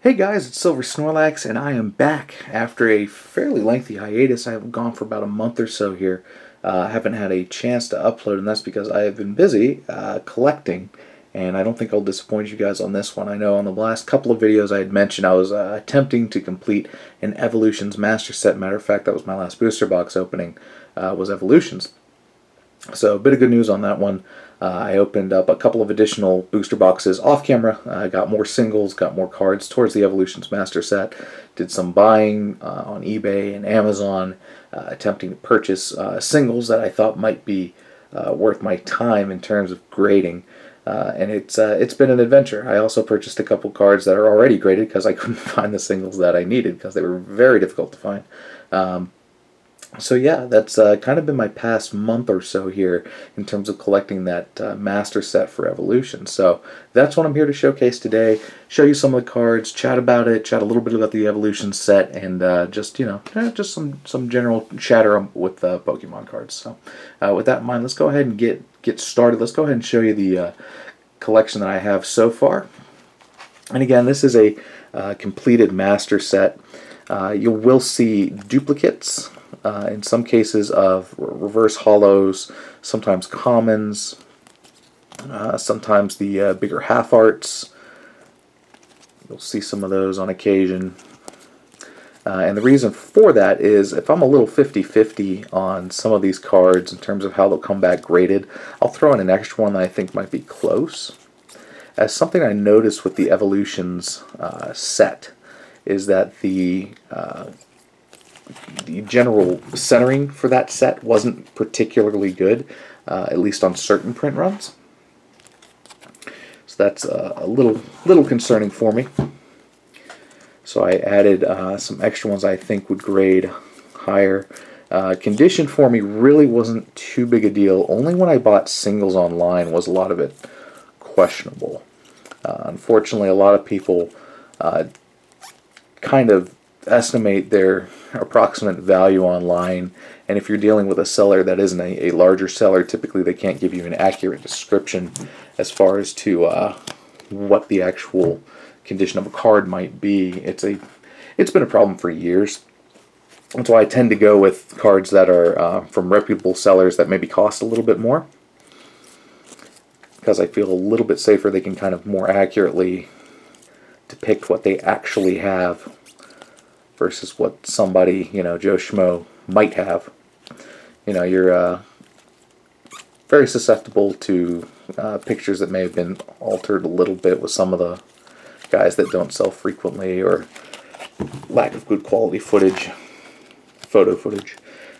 Hey guys, it's Silver Snorlax, and I am back after a fairly lengthy hiatus. I have gone for about a month or so here. I haven't had a chance to upload, and that's because I have been busy collecting, and I don't think I'll disappoint you guys on this one. I know on the last couple of videos I had mentioned I was attempting to complete an Evolutions Master Set. Matter of fact, that was my last booster box opening, was Evolutions. So a bit of good news on that one. I opened up a couple of additional booster boxes off camera. I got more singles, got more cards towards the Evolutions Master Set. Did some buying on eBay and Amazon, attempting to purchase singles that I thought might be worth my time in terms of grading. And it's been an adventure. I also purchased a couple cards that are already graded because I couldn't find the singles that I needed because they were very difficult to find. So yeah, that's kind of been my past month or so here in terms of collecting that master set for Evolution. So that's what I'm here to showcase today. Show you some of the cards, chat about it, chat a little bit about the Evolution set, and just just some general chatter with Pokemon cards. So with that in mind, let's go ahead and get started. Let's go ahead and show you the collection that I have so far. And again, this is a completed master set. You will see duplicates. In some cases of reverse hollows, sometimes commons, sometimes the bigger half arts. You'll see some of those on occasion. And the reason for that is if I'm a little 50-50 on some of these cards in terms of how they'll come back graded, I'll throw in an extra one that I think might be close. As something I noticed with the Evolutions set is that the general centering for that set wasn't particularly good, at least on certain print runs. So that's a little concerning for me. So I added some extra ones I think would grade higher. Condition for me really wasn't too big a deal. Only when I bought singles online was a lot of it questionable. Unfortunately, a lot of people kind of estimate their approximate value online, and if you're dealing with a seller that isn't a larger seller, typically they can't give you an accurate description as far as to what the actual condition of a card might be. It's been a problem for years. That's why I tend to go with cards that are from reputable sellers that maybe cost a little bit more, because I feel a little bit safer. They can kind of more accurately depict what they actually have versus what somebody, Joe Schmo might have. You're very susceptible to pictures that may have been altered a little bit with some of the guys that don't sell frequently, or lack of good quality photo footage.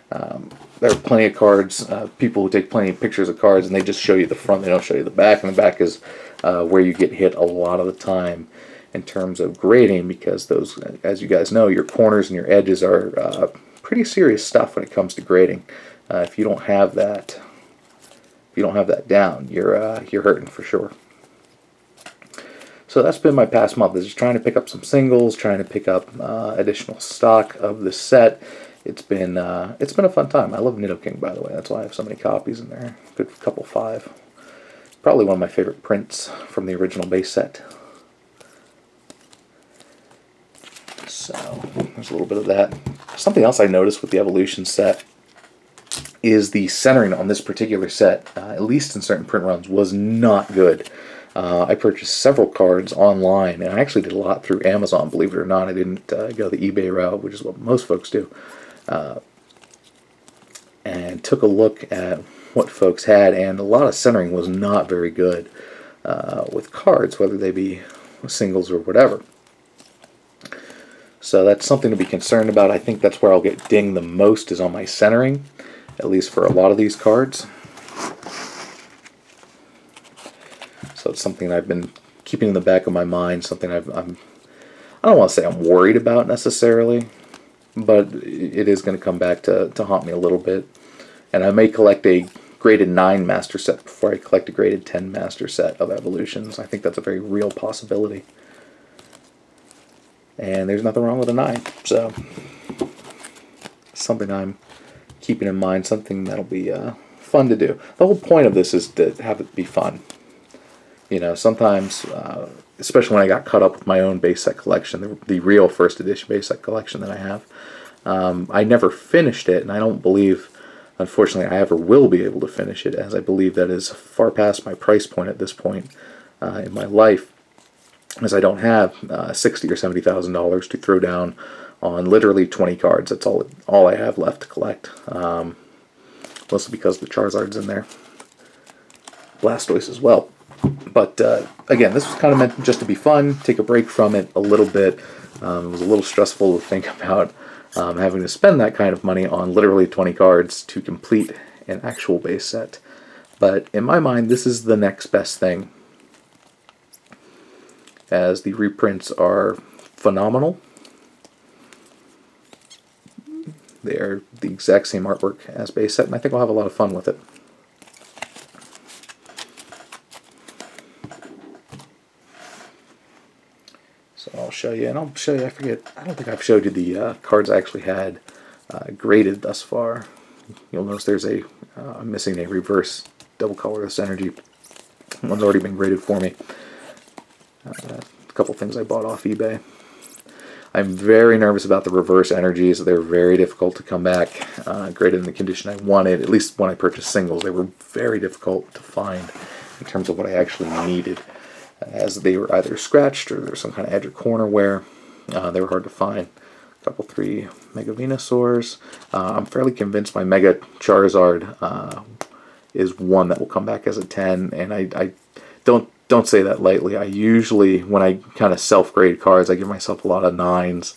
There are plenty of cards, people who take plenty of pictures of cards and they just show you the front, they don't show you the back, and the back is where you get hit a lot of the time in terms of grading, because those, as you guys know, your corners and your edges are pretty serious stuff when it comes to grading. If you don't have that, down, you're hurting for sure. So that's been my past month, is just trying to pick up some singles, trying to pick up additional stock of the set. It's been a fun time. I love Nidoking, by the way. That's why I have so many copies in there. Good couple 5. Probably one of my favorite prints from the original base set. So there's a little bit of that. Something else I noticed with the Evolution set is the centering on this particular set, at least in certain print runs, was not good. I purchased several cards online, and I actually did a lot through Amazon, believe it or not. I didn't go the eBay route, which is what most folks do. And took a look at what folks had, and a lot of centering was not very good with cards, whether they be singles or whatever. So that's something to be concerned about. I think that's where I'll get dinged the most, is on my centering, at least for a lot of these cards. So it's something I've been keeping in the back of my mind, something I don't want to say I'm worried about necessarily, but it is going to come back to haunt me a little bit. And I may collect a graded 9 master set before I collect a graded 10 master set of Evolutions. I think that's a very real possibility. And there's nothing wrong with a 9, so something I'm keeping in mind, something that'll be fun to do. The whole point of this is to have it be fun. Sometimes especially when I got caught up with my own base set collection, the real first edition base set collection that I have. I never finished it, and I don't believe, unfortunately, I ever will be able to finish it, as I believe that is far past my price point at this point in my life, as I don't have $60,000 or $70,000 to throw down on literally 20 cards. That's all I have left to collect. Mostly because the Charizard's in there. Blastoise as well. But again, this was kind of meant just to be fun, take a break from it a little bit. It was a little stressful to think about having to spend that kind of money on literally 20 cards to complete an actual base set. But in my mind, this is the next best thing, as the reprints are phenomenal. They are the exact same artwork as base set, and I think I'll have a lot of fun with it. So I'll show you, and I'll show you, I don't think I've showed you the cards I actually had graded thus far. You'll notice there's I'm missing a reverse double colorless energy. One's already been graded for me. A couple things I bought off eBay. I'm very nervous about the reverse energies. They're very difficult to come back graded in the condition I wanted. At least when I purchased singles, they were very difficult to find in terms of what I actually needed, as they were either scratched or there's some kind of edge or corner wear. They were hard to find. A couple 3 Mega Venusaurs. I'm fairly convinced my Mega Charizard is one that will come back as a 10, and I don't say that lightly. I usually, when I kind of self-grade cards, I give myself a lot of 9s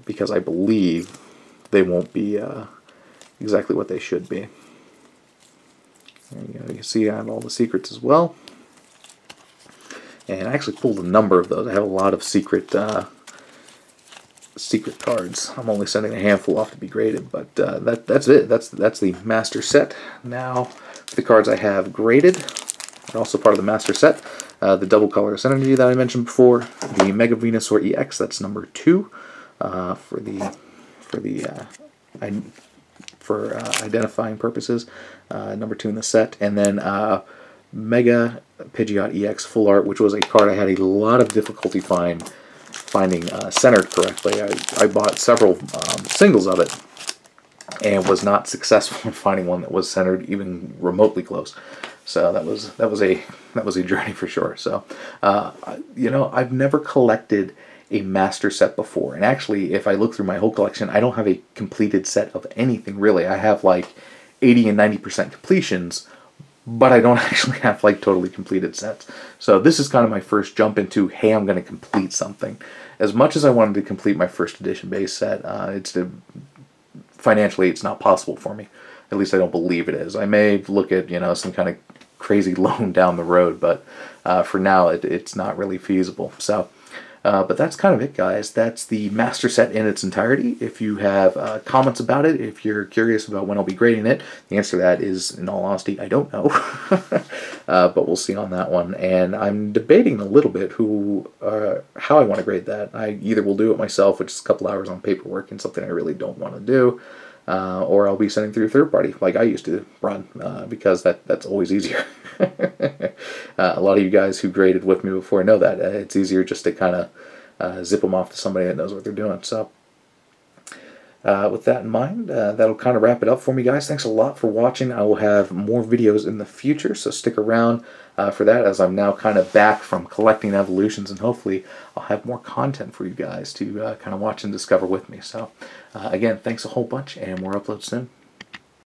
because I believe they won't be exactly what they should be. There you go. You can see I have all the secrets as well. And I actually pulled a number of those. I have a lot of secret cards. I'm only sending a handful off to be graded, but that's it. That's the master set. Now, for the cards I have graded, and also part of the master set, the double colorless energy that I mentioned before, the Mega Venusaur EX, that's number 2 for identifying purposes, number 2 in the set, and then Mega Pidgeot EX Full Art, which was a card I had a lot of difficulty finding centered correctly. I bought several singles of it and was not successful in finding one that was centered even remotely close. So that was a journey for sure. So you know, I've never collected a master set before, and actually, if I look through my whole collection, I don't have a completed set of anything really. I have like 80 and 90% completions, but I don't actually have like totally completed sets. So this is kind of my first jump into, hey, I'm going to complete something. As much as I wanted to complete my first edition base set, financially it's not possible for me. At least I don't believe it is. I may look at, you know, some kind of crazy loan down the road, but for now it's not really feasible. So but that's kind of it, guys. That's the master set in its entirety. If you have comments about it, if you're curious about when I'll be grading it, the answer to that is, in all honesty, I don't know. But we'll see on that one. And I'm debating a little bit how I want to grade that. I either will do it myself, which is a couple hours on paperwork and something I really don't want to do, or I'll be sending through a third party like I used to run, because that's always easier. A lot of you guys who graded with me before know that it's easier just to kind of zip them off to somebody that knows what they're doing. So with that in mind, that'll kind of wrap it up for me, guys. Thanks a lot for watching. I will have more videos in the future, so stick around for that, as I'm now kind of back from collecting evolutions, and hopefully I'll have more content for you guys to kind of watch and discover with me. So again, thanks a whole bunch, and more uploads soon.